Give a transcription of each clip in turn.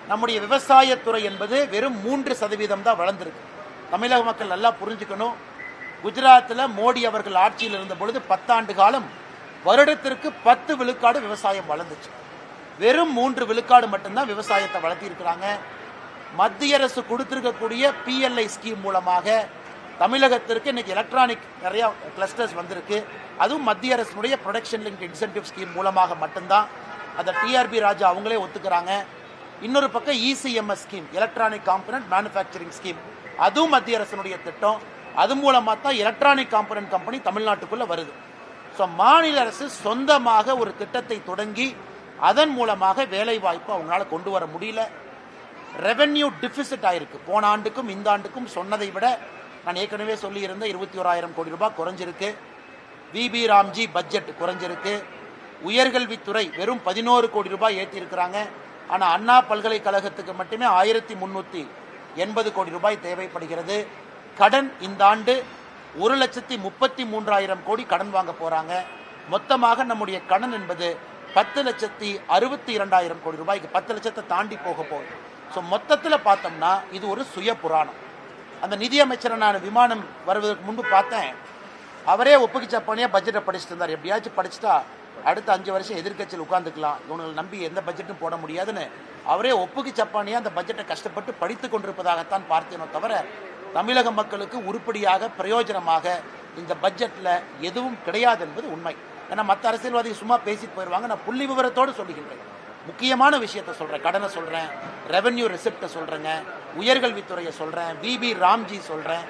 நம்முடைய விவசாயத்துறை என்பது வெறும் 3% தான் வளர்ந்துருக்கு. தமிழக மக்கள் நல்லா புரிஞ்சுக்கணும். குஜராத்தில் மோடி அவர்கள் ஆட்சியில் இருந்த பொழுது 10 ஆண்டு காலம் வருடத்திற்கு 10 விழுக்காடு விவசாயம் வளர்ந்துச்சு. வெறும் 3 விழுக்காடு மட்டும்தான் விவசாயத்தை வளர்த்திருக்கிறாங்க. மத்திய அரசு கொடுத்திருக்கக்கூடிய PLI ஸ்கீம் மூலமாக தமிழகத்திற்கு இன்னைக்கு எலக்ட்ரானிக் நிறைய கிளஸ்டர்ஸ் வந்திருக்கு. அதுவும் மத்திய அரசுடைய ப்ரொடக்ஷன் லிங்க் இன்சென்டிவ் ஸ்கீம் மூலமாக மட்டும்தான். அதை TRB ராஜா அவங்களே ஒத்துக்கிறாங்க. இன்னொரு பக்கம் ECMS scheme, electronic component manufacturing scheme, அதுவும் மத்திய அரசுடைய திட்டம். அது மூலமாக தான் எலக்ட்ரானிக் காம்பனன்ட் கம்பெனி தமிழ்நாட்டுக்குள்ள வருது. ஸோ மாநில அரசு சொந்தமாக ஒரு திட்டத்தை தொடங்கி அதன் மூலமாக வேலை வாய்ப்பு அவங்களால கொண்டு வர முடியல. ரெவென்யூ டிஃபிசிட் ஆயிருக்கு. போன ஆண்டுக்கும் இந்த ஆண்டுக்கும் சொன்னதை விட நான் ஏற்கனவே சொல்லியிருந்த 21,000 கோடி ரூபாய் குறைஞ்சிருக்கு. VB ராம்ஜி பட்ஜெட் குறைஞ்சிருக்கு. உயர்கல்வித்துறை வெறும் 11 கோடி ரூபாய் ஏற்றி இருக்கிறாங்க. ஆனால் அண்ணா பல்கலைக்கழகத்துக்கு மட்டுமே 1380 கோடி ரூபாய் தேவைப்படுகிறது. கடன் இந்த ஆண்டு 1,33,000 கோடி கடன் வாங்க போறாங்க. மொத்தமாக நம்முடைய கடன் என்பது 10,62,000 கோடி ரூபாய்க்கு 10 லட்சத்தை தாண்டி போக போகுது. ஸோ மொத்தத்தில் பார்த்தோம்னா இது ஒரு சுய புராணம். அந்த நிதியமைச்சரை நான் விமானம் வருவதற்கு முன்பு பார்த்தேன். அவரே ஒப்புக்கு சப்பானியாக பட்ஜெட்டை படிச்சுட்டு இருந்தார். எப்படியாச்சும் படிச்சுட்டா அடுத்த 5 வருஷம் எதிர்கட்சியில் உட்காந்துக்கலாம், இவங்களை நம்பி எந்த பட்ஜெட்டும் போட முடியாதுன்னு அவரே ஒப்புக்கு சப்பானியாக அந்த பட்ஜெட்டை கஷ்டப்பட்டு படித்து கொண்டிருப்பதாகத்தான் பார்த்தேனோ தவிர தமிழக மக்களுக்கு உருப்படியாக பிரயோஜனமாக இந்த பட்ஜெட்டில் எதுவும் கிடையாது என்பது உண்மை. ஏன்னா மற்ற அரசியல்வாதி சும்மா பேசிட்டு போயிடுவாங்க. நான் புள்ளி விவரத்தோடு சொல்லுகின்றேன். முக்கியமான விஷயத்தை சொல்கிறேன். கடனை சொல்கிறேன், ரெவென்யூ ரெசிப்டை சொல்கிறேங்க, உயர்கல்வித்துறையை சொல்கிறேன், VB ராம்ஜி சொல்கிறேன்,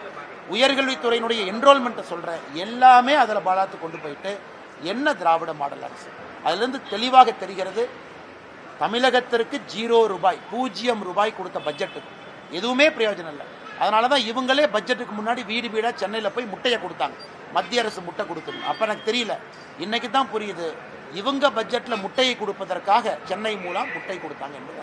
உயர்கல்வித்துறையினுடைய என்ரோல்மெண்ட்டை சொல்கிறேன். எல்லாமே அதில் பாலாத்து கொண்டு போயிட்டு என்ன திராவிட மாடல் அரசு? அதுலேருந்து தெளிவாக தெரிகிறது தமிழகத்திற்கு 0 ரூபாய் கொடுத்த பட்ஜெட்டுக்கு எதுவுமே பிரயோஜனம் இல்லை. அதனால தான் இவங்களே பட்ஜெட்டுக்கு முன்னாடி வீடு வீடாக சென்னையில் போய் முட்டையை கொடுத்தாங்க. மத்திய அரசு முட்டை கொடுக்கணும். அப்போ எனக்கு தெரியல, இன்னைக்கு தான் புரியுது இவங்க பட்ஜெட்டில் முட்டையை கொடுப்பதற்காக சென்னை மூலம் முட்டை கொடுத்தாங்க என்பது.